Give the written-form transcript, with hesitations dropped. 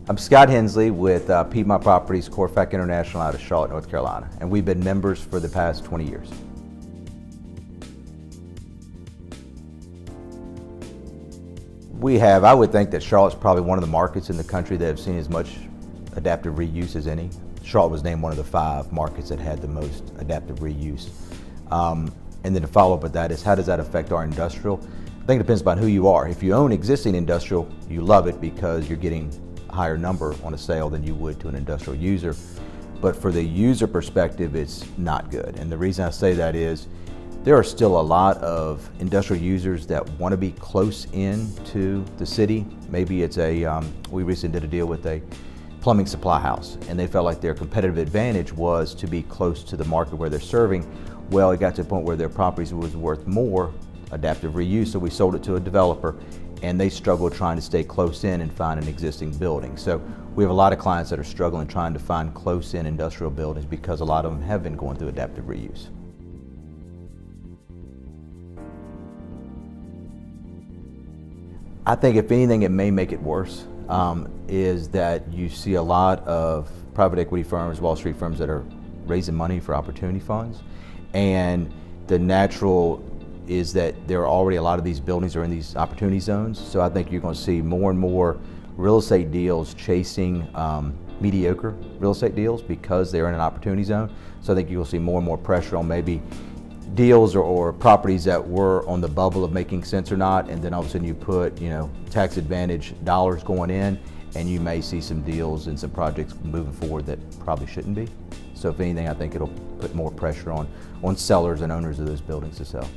I'm Scott Hensley with Piedmont Properties Corfac International out of Charlotte, North Carolina, and we've been members for the past 20 years. I would think that Charlotte's probably one of the markets in the country that have seen as much adaptive reuse as any. Charlotte was named one of the 5 markets that had the most adaptive reuse. And then to follow up with that is, how does that affect our industrial? I think it depends upon who you are. If you own existing industrial, you love it because you're getting a higher number on a sale than you would to an industrial user. But for the user perspective, it's not good. And the reason I say that is, there are still a lot of industrial users that want to be close in to the city. Maybe it's we recently did a deal with a plumbing supply house, and they felt like their competitive advantage was to be close to the market where they're serving. Well, it got to a point where their properties was worth more adaptive reuse, so we sold it to a developer, and they struggled trying to stay close in and find an existing building. So we have a lot of clients that are struggling trying to find close in industrial buildings because a lot of them have been going through adaptive reuse. I think if anything, it may make it worse, is that you see a lot of private equity firms, Wall Street firms that are raising money for opportunity funds. And the natural is that there are already a lot of these buildings are in these opportunity zones. So I think you're going to see more and more real estate deals chasing mediocre real estate deals because they're in an opportunity zone. So I think you'll see more and more pressure on maybe deals or properties that were on the bubble of making sense or not, and then all of a sudden you put, tax advantage dollars going in, and you may see some deals and some projects moving forward that probably shouldn't be. So if anything, I think it'll put more pressure on sellers and owners of those buildings to sell.